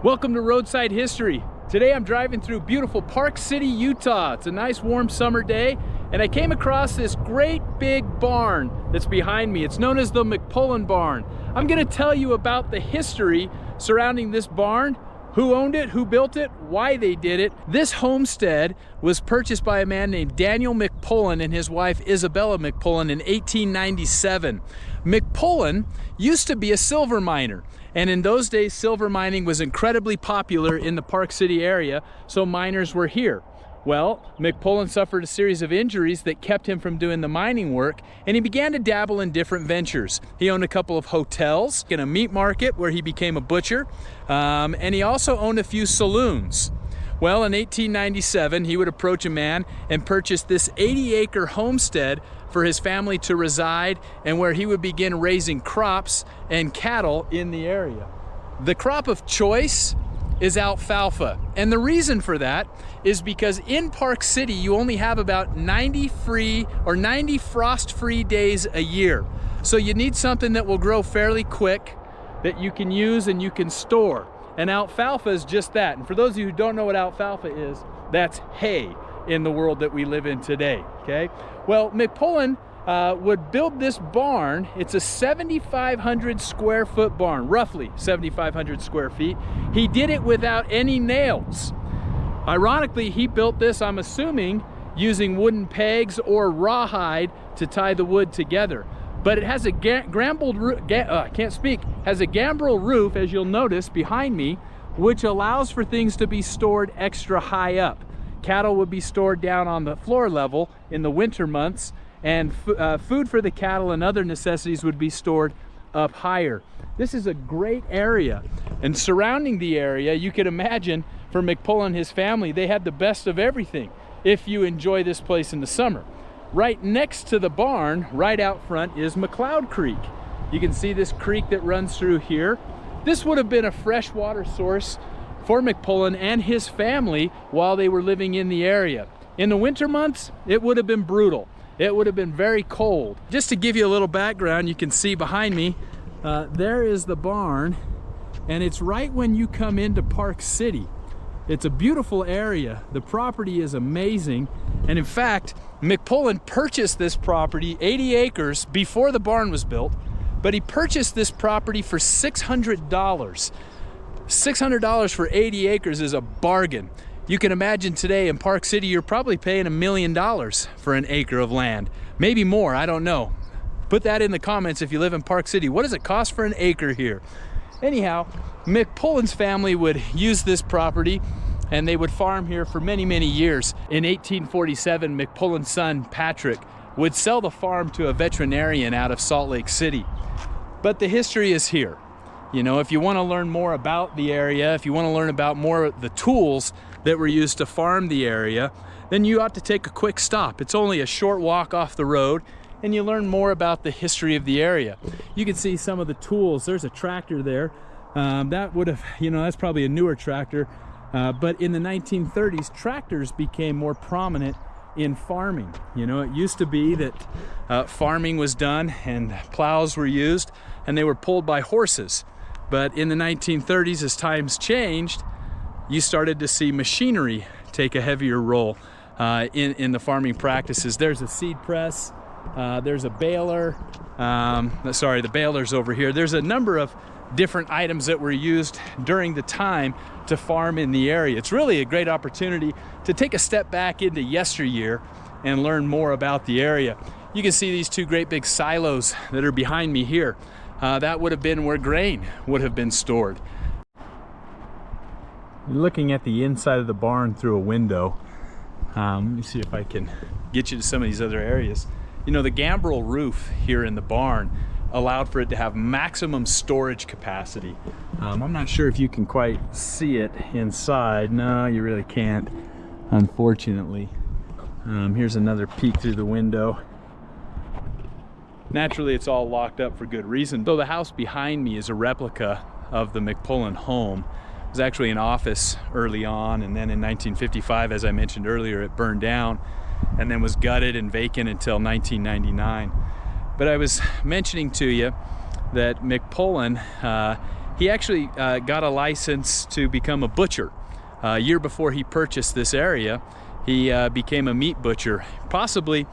Welcome to Roadside History. Today I'm driving through beautiful Park City, Utah. It's a nice warm summer day and I came across this great big barn that's behind me. It's known as the McPolin barn. I'm going to tell you about the history surrounding this barn, who owned it, who built it, why they did it. This homestead was purchased by a man named Daniel McPolin and his wife Isabella McPolin in 1897. McPolin used to be a silver miner, and in those days silver mining was incredibly popular in the Park City area, so miners were here. Well, McPolin suffered a series of injuries that kept him from doing the mining work, and he began to dabble in different ventures. He owned a couple of hotels, in a meat market where he became a butcher, and he also owned a few saloons. Well, in 1897, he would approach a man and purchase this 80-acre homestead for his family to reside and where he would begin raising crops and cattle in the area. The crop of choice is alfalfa, and the reason for that is because in Park City you only have about 90 frost-free days a year. So you need something that will grow fairly quick, that you can use and you can store. And alfalfa is just that. And for those of you who don't know what alfalfa is, that's hay in the world that we live in today, okay? Well, McPolin would build this barn. It's a 7,500 square foot barn, roughly 7,500 square feet. He did it without any nails. Ironically, he built this, I'm assuming, using wooden pegs or rawhide to tie the wood together. But it has a gambrel roof, as you'll notice behind me, which allows for things to be stored extra high up. Cattle would be stored down on the floor level in the winter months, and food for the cattle and other necessities would be stored up higher. This is a great area, and surrounding the area, you could imagine for McPolin and his family, they had the best of everything if you enjoy this place in the summer. Right next to the barn, right out front, is McCloud Creek. You can see this creek that runs through here. This would have been a freshwater source for McPolin and his family while they were living in the area. In the winter months, it would have been brutal. It would have been very cold. Just to give you a little background, you can see behind me, there is the barn, and it's right when you come into Park City. It's a beautiful area. The property is amazing. And in fact, McPolin purchased this property, 80 acres, before the barn was built, but he purchased this property for $600. $600 for 80 acres is a bargain. You can imagine today in Park City, you're probably paying $1 million for an acre of land. Maybe more, I don't know. Put that in the comments if you live in Park City. What does it cost for an acre here? Anyhow, McPolin's family would use this property and they would farm here for many, many years. In 1847, McPolin's son, Patrick, would sell the farm to a veterinarian out of Salt Lake City. But the history is here. You know, if you want to learn more about the area, if you want to learn about more of the tools that were used to farm the area, then you ought to take a quick stop. It's only a short walk off the road, and you learn more about the history of the area. You can see some of the tools. There's a tractor there. That would have, you know, that's probably a newer tractor. But in the 1930s, tractors became more prominent in farming. You know, it used to be that farming was done and plows were used and they were pulled by horses. But in the 1930s, as times changed, you started to see machinery take a heavier role in the farming practices. There's a seed press, there's a baler, sorry, the baler's over here. There's a number of different items that were used during the time to farm in the area. It's really a great opportunity to take a step back into yesteryear and learn more about the area. You can see these two great big silos that are behind me here. That would have been where grain would have been stored. Looking at the inside of the barn through a window, let me see if I can get you to some of these other areas. You know, the gambrel roof here in the barn allowed for it to have maximum storage capacity. I'm not sure if you can quite see it inside. No, you really can't, unfortunately. Here's another peek through the window. Naturally, it's all locked up for good reason. Though the house behind me is a replica of the McPolin home. It was actually an office early on, and then in 1955, as I mentioned earlier, it burned down and then was gutted and vacant until 1999. But I was mentioning to you that McPolin he actually got a license to become a butcher. A year before he purchased this area, he became a meat butcher. Possibly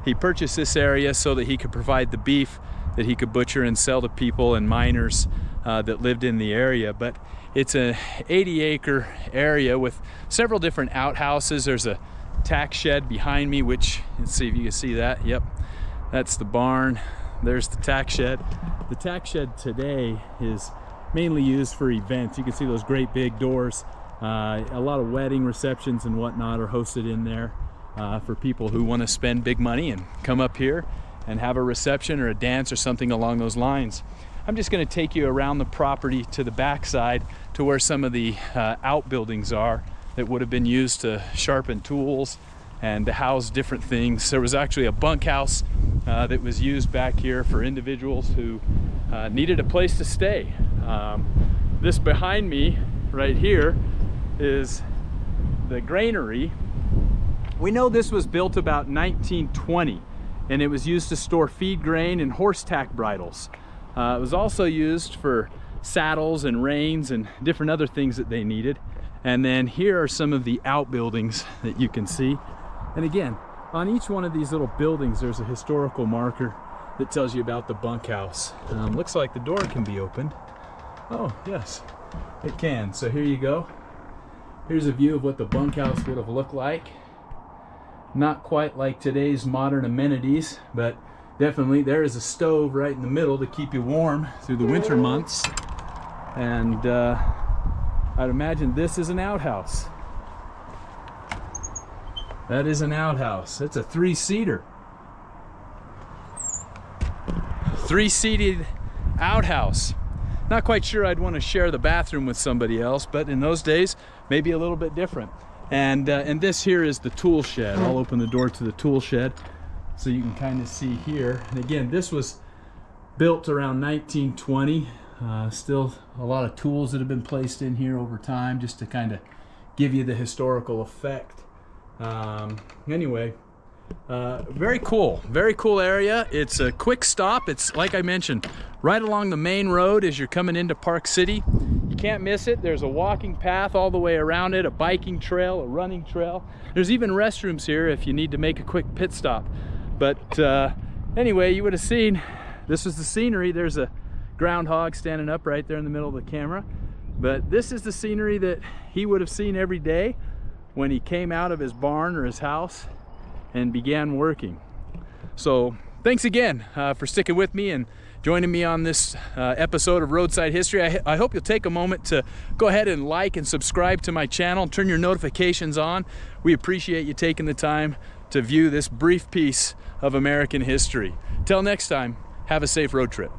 he purchased this area so that he could provide the beef that he could butcher and sell to people and miners that lived in the area. But it's an 80-acre area with several different outhouses. There's a tack shed behind me, which, let's see if you can see that. Yep, that's the barn. There's the tack shed. The tack shed today is mainly used for events. You can see those great big doors. A lot of wedding receptions and whatnot are hosted in there for people who want to spend big money and come up here and have a reception or a dance or something along those lines. I'm just going to take you around the property to the backside to where some of the outbuildings are that would have been used to sharpen tools and to house different things. There was actually a bunkhouse that was used back here for individuals who needed a place to stay. This behind me right here is the granary. We know this was built about 1920, and it was used to store feed grain and horse tack bridles. It was also used for saddles and reins and different other things that they needed. And then here are some of the outbuildings that you can see. And again, on each one of these little buildings, there's a historical marker that tells you about the bunkhouse. Looks like the door can be opened. Oh, yes, it can. So here you go. Here's a view of what the bunkhouse would have looked like. Not quite like today's modern amenities, but definitely there is a stove right in the middle to keep you warm through the winter months. And I'd imagine this is an outhouse. That is an outhouse. It's a three-seater. Three-seated outhouse. Not quite sure I'd want to share the bathroom with somebody else, but in those days, maybe a little bit different. And this here is the tool shed. I'll open the door to the tool shed so you can kind of see here. And again, this was built around 1920. Still a lot of tools that have been placed in here over time just to kind of give you the historical effect. Anyway, very cool area. It's a quick stop. It's, like I mentioned, right along the main road as you're coming into Park City. You can't miss it. There's a walking path all the way around it, a biking trail, a running trail. There's even restrooms here if you need to make a quick pit stop. But anyway, you would have seen, this is the scenery. There's a groundhog standing up right there in the middle of the camera. But this is the scenery that he would have seen every day when he came out of his barn or his house and began working. So thanks again for sticking with me and joining me on this episode of Roadside History. I hope you'll take a moment to go ahead and like and subscribe to my channel, turn your notifications on. We appreciate you taking the time to view this brief piece of American history. Till next time, have a safe road trip.